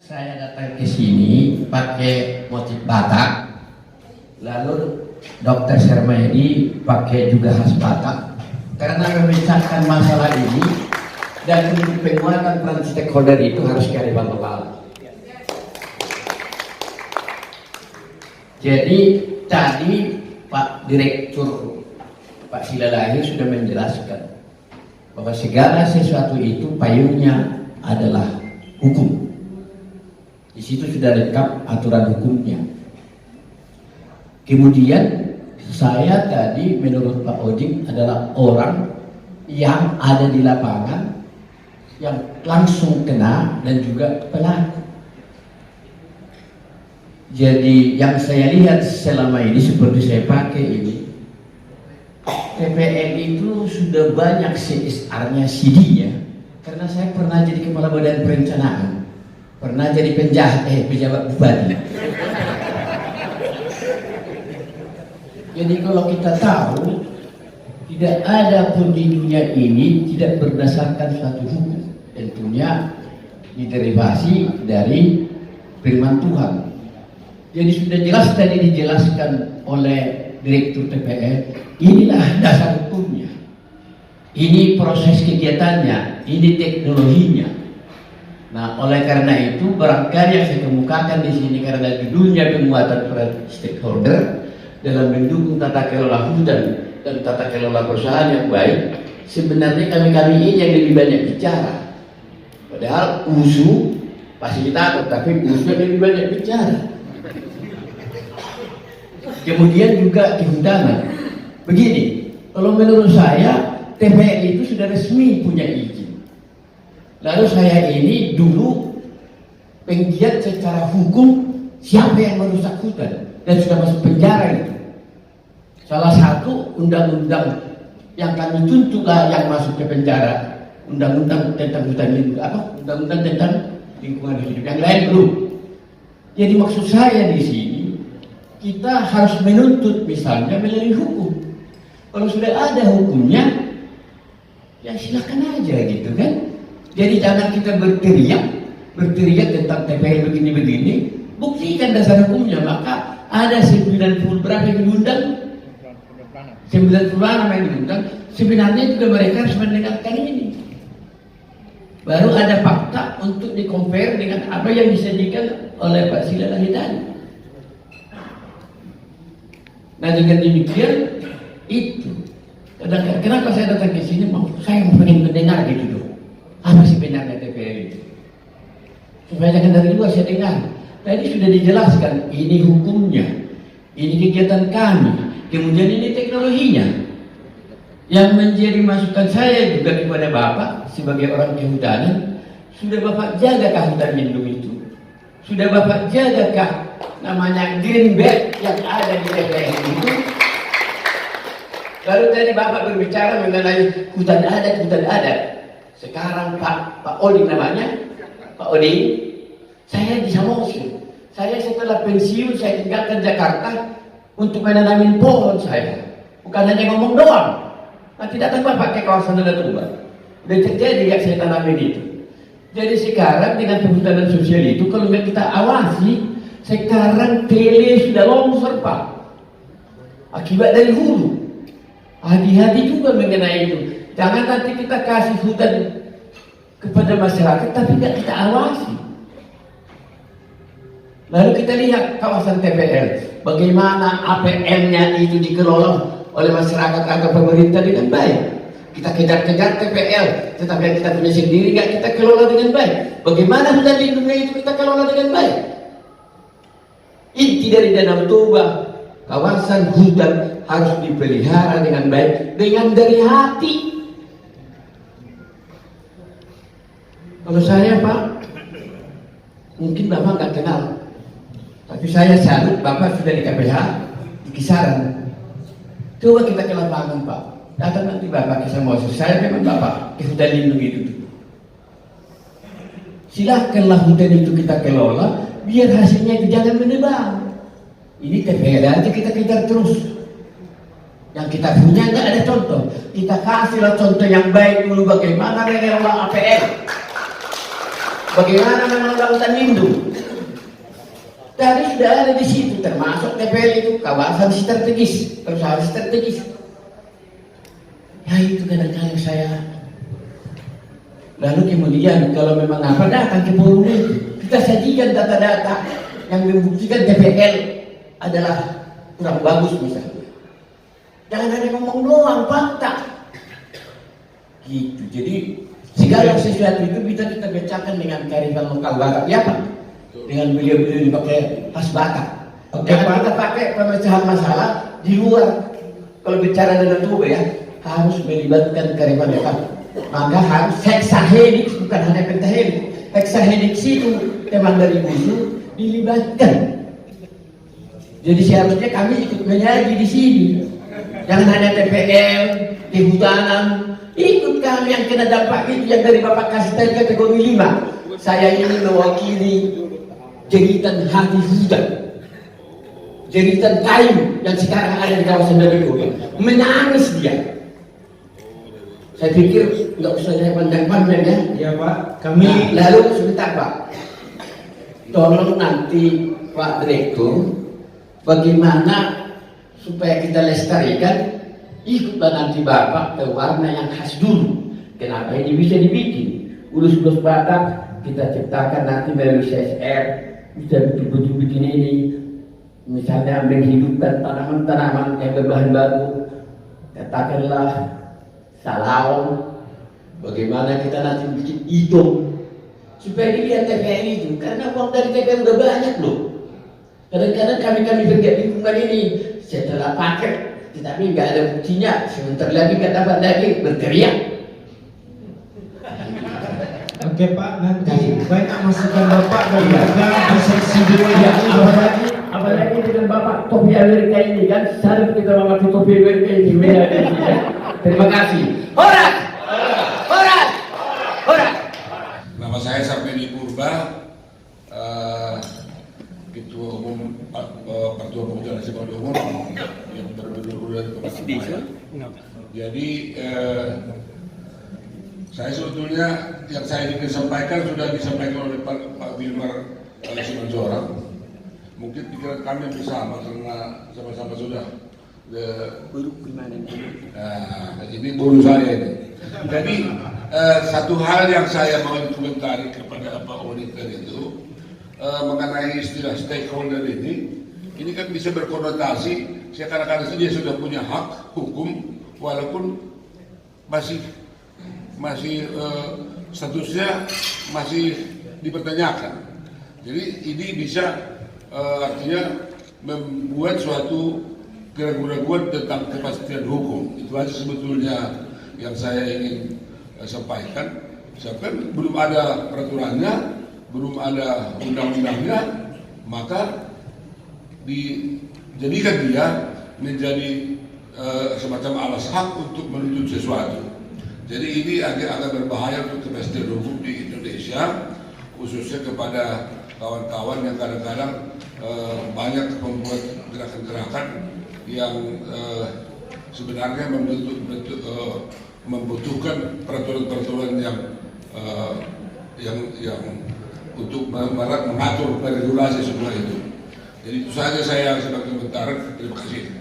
Saya datang ke sini pakai motif Batak, lalu Dr. Sermaedi pakai juga khas Batak, karena memecahkan masalah ini dan untuk penguatan peran stakeholder itu harus kearifan lokal. Jadi tadi Pak Direktur Pak Silalahi sudah menjelaskan bahwa segala sesuatu itu payungnya adalah hukum. Di situ sudah lengkap aturan hukumnya. Kemudian saya tadi menurut Pak Oding adalah orang yang ada di lapangan, yang langsung kena dan juga pelaku. Jadi yang saya lihat selama ini seperti saya pakai ini, TPL itu sudah banyak CSR-nya, CD-nya, karena saya pernah jadi kepala badan perencanaan. Pernah jadi pejabat bupati. Jadi kalau kita tahu tidak ada pun di dunia ini tidak berdasarkan suatu hukum, tentunya diderivasi dari firman Tuhan. Jadi sudah jelas tadi dijelaskan oleh Direktur TPL, inilah dasar hukumnya, ini proses kegiatannya, ini teknologinya. Nah, oleh karena itu barangkali yang saya kemukakan di sini karena judulnya penguatan peran stakeholder dalam mendukung tata kelola hutan dan tata kelola perusahaan yang baik. Sebenarnya kami ini yang lebih banyak bicara. Padahal USU fasilitator, tapi USU yang lebih banyak bicara. Kemudian juga kehutanan. Begini, kalau menurut saya TPL itu sudah resmi punya izin. Lalu saya ini dulu penggiat secara hukum siapa yang merusak hutan dan sudah masuk penjara itu. Salah satu undang-undang yang kami tuntut yang masuk ke penjara, undang-undang tentang hutan lindung, undang-undang tentang lingkungan hidup, yang lain belum. Jadi maksud saya di sini kita harus menuntut misalnya melalui hukum. Kalau sudah ada hukumnya, ya silakan aja gitu kan. Jadi jangan kita berteriak tentang TPL begini-begini, buktikan dasar hukumnya. Maka ada 90 berapa yang diundang? 90 yang diundang. Sebenarnya juga mereka harus mendengarkan ini. Baru ada fakta untuk di-compare dengan apa yang disajikan oleh Pak Silalahi tadi. Nah dengan demikian itu. Kenapa saya datang ke sini? Saya ingin mendengar gitu dong. Apa sih benarnya TPL itu? Supaya jangan dari luar saya dengar. Tadi sudah dijelaskan, ini hukumnya, ini kegiatan kami, kemudian ini teknologinya. Yang menjadi masukan saya juga kepada Bapak sebagai orang kehutanan, sudah Bapak jagakah hutan lindung itu? Sudah Bapak jagakah namanya green belt yang ada di TPL itu? Lalu tadi Bapak berbicara mengenai hutan adat. Sekarang Pak Oding namanya, Pak Oding, saya di Samosir. Saya setelah pensiun saya tinggalkan Jakarta untuk menanamin pohon saya. Bukan hanya ngomong doang. Nanti datang Bapak ke kawasan Danau Toba. Udah terjadi yang saya tanamin itu. Jadi sekarang dengan perhutanan sosial itu kalau nggak kita awasi, sekarang tele sudah longsor Pak. Akibat dari hulu. Hati-hati juga mengenai itu. Jangan nanti kita kasih hutan kepada masyarakat tapi tidak kita awasi. Lalu kita lihat kawasan TPL, bagaimana APM-nya itu dikelola oleh masyarakat atau pemerintah dengan baik. Kita kejar-kejar TPL, tetapi yang kita punya sendiri nggak kita kelola dengan baik. Bagaimana hutan lindungnya itu kita kelola dengan baik? Inti dari Danau Toba, kawasan hutan harus dipelihara dengan baik, dengan dari hati. Kalau saya Pak, mungkin Bapak nggak kenal, tapi saya salut Bapak sudah di KPH, di kisaran. Coba kita ke lapangan Pak, datang nanti Bapak ke Samosir, saya memang Bapak ke hutan lindung itu. Silahkanlah hutan itu kita kelola, biar hasilnya itu jangan menebang. Ini TPL aja kita kejar terus. Yang kita punya nggak ada contoh. Kita kasihlah contoh yang baik dulu bagaimana mengelola APL. Bagaimana memang lautan lindung? Tadi sudah ada di situ, termasuk TPL itu kawasan strategis, perusahaan strategis. Ya itu kadang-kadang saya. Lalu kemudian kalau memang apa datang ke forum itu, kita sajikan data-data yang membuktikan TPL adalah kurang bagus misalnya. Jangan hanya ngomong doang, fakta. Gitu. Jadi segala sesuatu itu bisa kita bacakan dengan kearifan lokal Batak. Ya Pak? Dengan beliau-beliau dipakai khas Batak. Jangan kita pakai pemecahan masalah di luar. Kalau bicara dengan tubuh ya, harus melibatkan kearifan lokal. Maka harus heksahelix, bukan hanya pentahelix. Heksahelix itu teman dari musuh dilibatkan. Jadi seharusnya kami ikut menyaji di sini. Jangan hanya TPL, di hutanan. Ikut kami yang kena dampak itu yang dari Bapak kasih tadi kategori 5. Saya ini mewakili jeritan hati hutan, jeritan kayu yang sekarang ada di kawasan Dabegoya. Menangis dia. Saya pikir nggak usah saya pandang-pandang ya. Ya Pak, kami lalu sebentar Pak. Tolong nanti Pak Direktur, bagaimana supaya kita lestarikan, ikutlah nanti Bapak ke warna yang khas dulu. Kenapa ini bisa dibikin? Ulus-ulus Batak kita ciptakan nanti melalui CSR. Bisa betul-betul bikin ini, misalnya menghidupkan tanaman-tanaman yang berbahan baku, katakanlah salam. Bagaimana kita nanti bikin hidung supaya dilihat TPL itu, karena uang dari TPL udah banyak loh. Kadang-kadang kami bergerak lingkungan ini setelah pakai, tetapi nggak ada buktinya. Sebentar lagi nggak dapat lagi berteriak. Oke Pak, nanti banyak masukan Bapak dan juga di seksi 2 ya. Apalagi dengan Bapak topi Amerika ini kan, syarat kita memakai topi Amerika ini. Terima kasih. Horas! Horas! Horas! Nama saya Sapedi Purba, Ketua Umum Partai Pemuda Nasional Umum yang berdiri dari Kota Maya. Jadi saya sebetulnya yang saya ingin sampaikan sudah disampaikan oleh Pak Wilmar Simanjorang. Mungkin pikiran kami bersama karena sama-sama sudah ini baru saya ini. Jadi satu hal yang saya mau komentari kepada Pak Auditor itu mengenai istilah stakeholder ini kan bisa berkonotasi seakan-akan dia sudah punya hak hukum walaupun masih statusnya masih dipertanyakan. Jadi ini bisa artinya membuat suatu keraguan-keraguan tentang kepastian hukum. Itu aja sebetulnya yang saya ingin sampaikan. Misalkan belum ada peraturannya, belum ada undang-undangnya, maka dijadikan dia menjadi semacam alas hak untuk menuntut sesuatu. Jadi ini agak berbahaya untuk kepastian hukum di Indonesia, khususnya kepada kawan-kawan yang kadang-kadang banyak membuat gerakan-gerakan yang sebenarnya membutuhkan peraturan-peraturan yang untuk mengatur regulasi semua itu. Jadi itu saja saya sebagai komentar. Terima kasih.